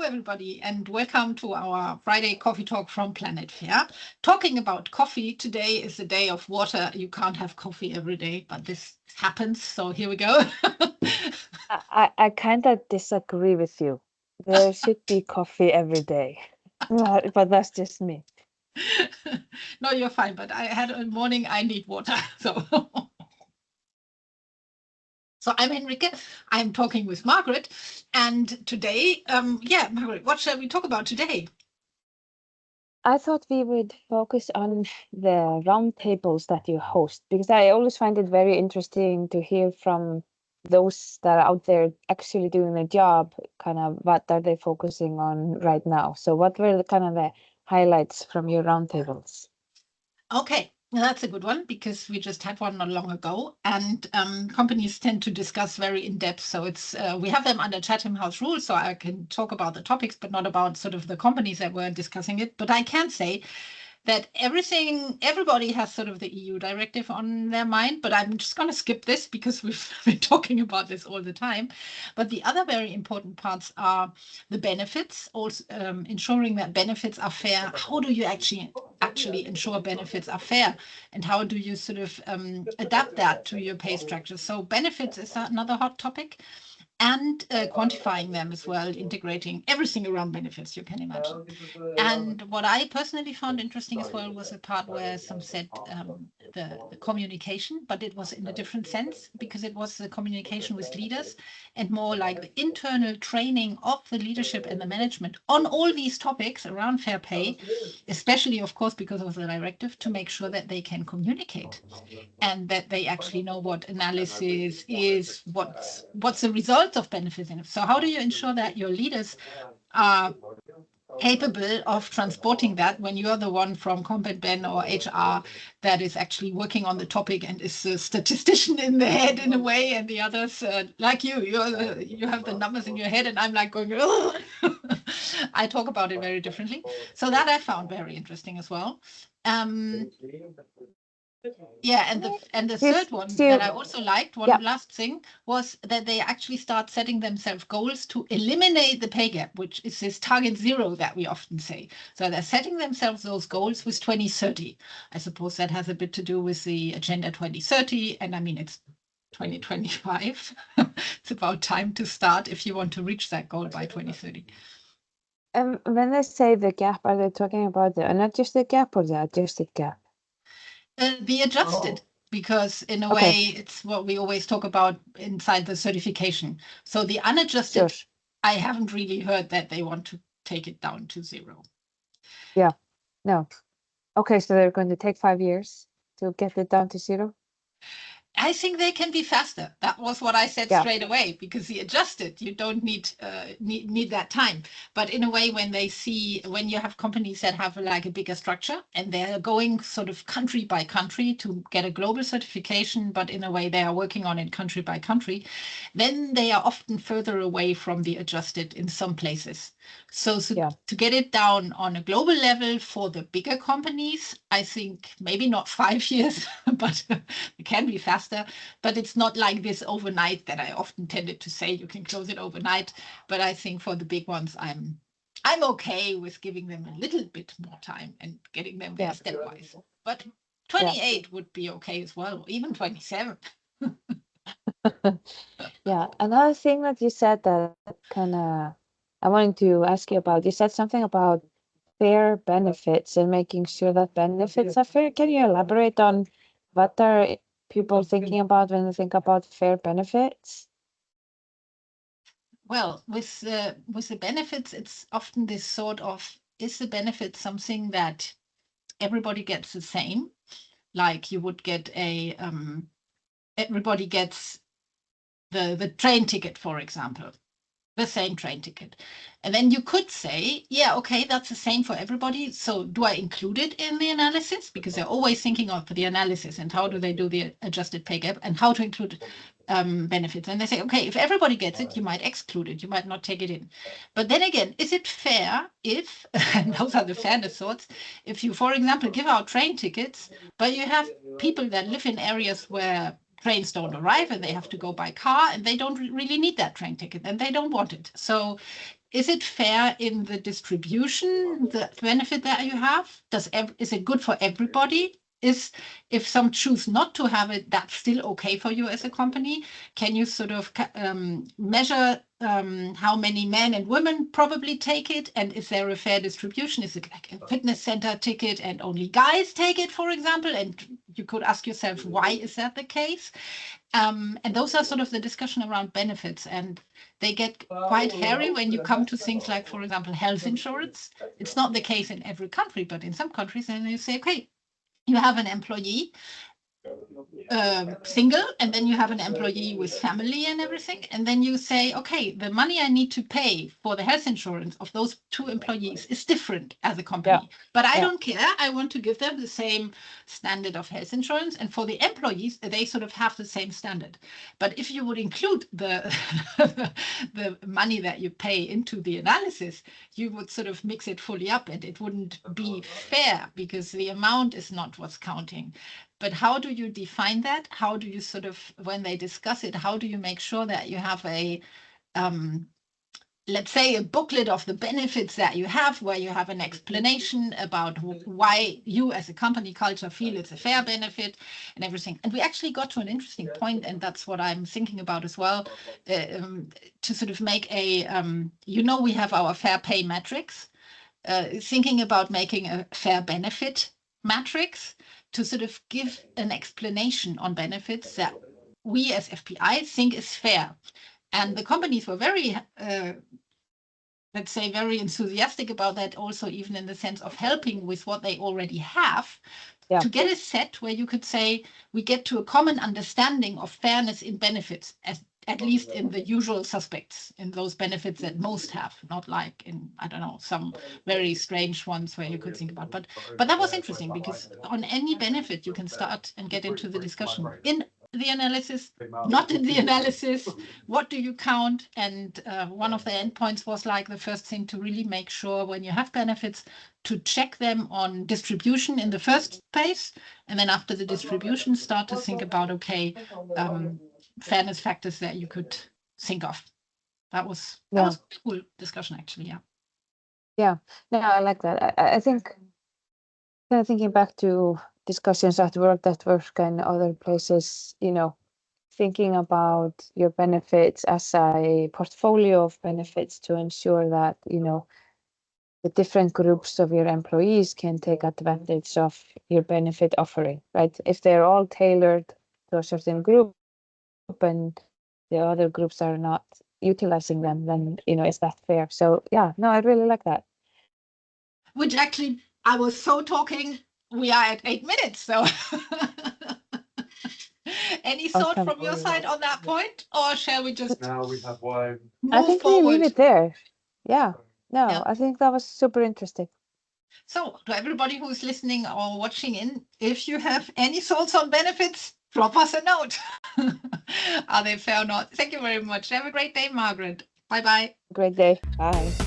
everybody, and welcome to our Friday coffee talk from Planet Fair. Talking about coffee, today is the day of water. You can't have coffee every day, but this happens, so here we go. I kind of disagree with you. There should be coffee every day, but that's just me. No, you're fine, but I had a morning, I need water, so... So I'm Henrike, I'm talking with Margret, and today, Margret, what shall we talk about today? I thought we would focus on the roundtables that you host, because I always find it very interesting to hear from those that are out there actually doing the job, kind of what are they focusing on right now. So what were the kind of the highlights from your roundtables? Okay, that's a good one because we just had one not long ago, and companies tend to discuss very in depth. So it's we have them under Chatham House rules, so I can talk about the topics, but not about sort of the companies that were discussing it. But I can say that everybody has sort of the EU directive on their mind, but I'm just going to skip this because we've been talking about this all the time. But the other very important parts are the benefits, also ensuring that benefits are fair. How do you actually ensure benefits are fair? And how do you sort of adapt that to your pay structure? So benefits is another hot topic. And quantifying them as well, integrating everything around benefits you can imagine. And what I personally found interesting as well was a part where some said the communication, but it was in a different sense because it was the communication with leaders and more like the internal training of the leadership and the management on all these topics around fair pay, especially, of course, because of the directive, to make sure that they can communicate and that they actually know what analysis is, what's the result of benefiting. So how do you ensure that your leaders are capable of transporting that when you're the one from Comp and Ben or HR that is actually working on the topic and is a statistician in the head in a way, and the others like you have the numbers in your head, and I'm like going, I talk about it very differently. So that I found very interesting as well. Yeah, and the third one that I also liked, one last thing, was that they actually start setting themselves goals to eliminate the pay gap, which is this target zero that we often say. So they're setting themselves those goals with 2030. I suppose that has a bit to do with the Agenda 2030, and I mean, it's 2025. It's about time to start if you want to reach that goal by 2030. When they say the gap, are they talking about the unadjusted gap or the adjusted gap? The adjusted, because in a way it's what we always talk about inside the certification. So the unadjusted, I haven't really heard that they want to take it down to zero. Yeah, no. Okay, so they're going to take 5 years to get it down to zero? I think they can be faster. That was what I said straight away, because the adjusted, you don't need that time. But in a way, when you have companies that have like a bigger structure and they're going sort of country by country to get a global certification, but in a way they are working on it country by country, then they are often further away from the adjusted in some places. So to get it down on a global level for the bigger companies, I think maybe not 5 years, but it can be faster. But it's not like this overnight that I often tended to say you can close it overnight. But I think for the big ones, I'm okay with giving them a little bit more time and getting them there stepwise. But 28 would be okay as well, or even 27. Yeah, another thing that you said that kind of I wanted to ask you about, you said something about fair benefits and making sure that benefits are fair. Can you elaborate on what are people thinking about when they think about fair benefits? Well, with the benefits, it's often this sort of, is the benefit something that everybody gets the same? Like you would get everybody gets the train ticket, for example, the same train ticket. And then you could say, yeah, okay, that's the same for everybody. So do I include it in the analysis? Because they're always thinking of the analysis and how do they do the adjusted pay gap and how to include benefits. And they say, okay, if everybody gets it, you might exclude it. You might not take it in. But then again, is it fair if, and those are the fairness thoughts, if you, for example, give out train tickets, but you have people that live in areas where trains don't arrive and they have to go by car and they don't really need that train ticket and they don't want it. So is it fair in the distribution, the benefit that you have? Is it good for everybody? If some choose not to have it, that's still okay for you as a company? Can you sort of measure how many men and women probably take it? And is there a fair distribution? Is it like a fitness center ticket and only guys take it, for example? And you could ask yourself, why is that the case? And those are sort of the discussion around benefits, and they get quite hairy when you come to things like, for example, health insurance. It's not the case in every country, but in some countries, then you say, okay, you have an employee single, and then you have an employee with family and everything. And then you say, okay, the money I need to pay for the health insurance of those two employees is different as a company. But I don't care. I want to give them the same standard of health insurance. And for the employees, they sort of have the same standard. But if you would include the money that you pay into the analysis, you would sort of mix it fully up, and it wouldn't be fair because the amount is not what's counting. But how do you define that? How do you sort of, when they discuss it, how do you make sure that you have a, let's say, a booklet of the benefits that you have, where you have an explanation about why you as a company culture feel it's a fair benefit and everything. And we actually got to an interesting point, and that's what I'm thinking about as well, to sort of make a, we have our fair pay matrix, thinking about making a fair benefit matrix to sort of give an explanation on benefits that we as FPI think is fair. And the companies were very, let's say, very enthusiastic about that also, even in the sense of helping with what they already have, to get a set where you could say, we get to a common understanding of fairness in benefits, at least in the usual suspects, in those benefits that most have, not like in, I don't know, some very strange ones where you could think about. But that was interesting, because on any benefit you can start and get into the discussion in the analysis, not in the analysis. What do you count? And one of the endpoints was like the first thing to really make sure when you have benefits to check them on distribution in the first place. And then after the distribution, start to think about, okay, fairness factors that you could think of. That was a cool discussion, actually. No, I like that. I think kind of thinking back to discussions at work and other places, thinking about your benefits as a portfolio of benefits to ensure that the different groups of your employees can take advantage of your benefit offering, right? If they're all tailored to a certain group and the other groups are not utilizing them, then is that fair? So I really like that. Which actually, I was so talking, we are at 8 minutes, so any thought from your side on that point, or shall we just move I think forward? we leave it there. I think that was super interesting. So to everybody who's listening or watching in, if you have any thoughts on benefits, drop us a note. Are they fair or not? Thank you very much. Have a great day, Margret. Bye-bye. Great day. Bye.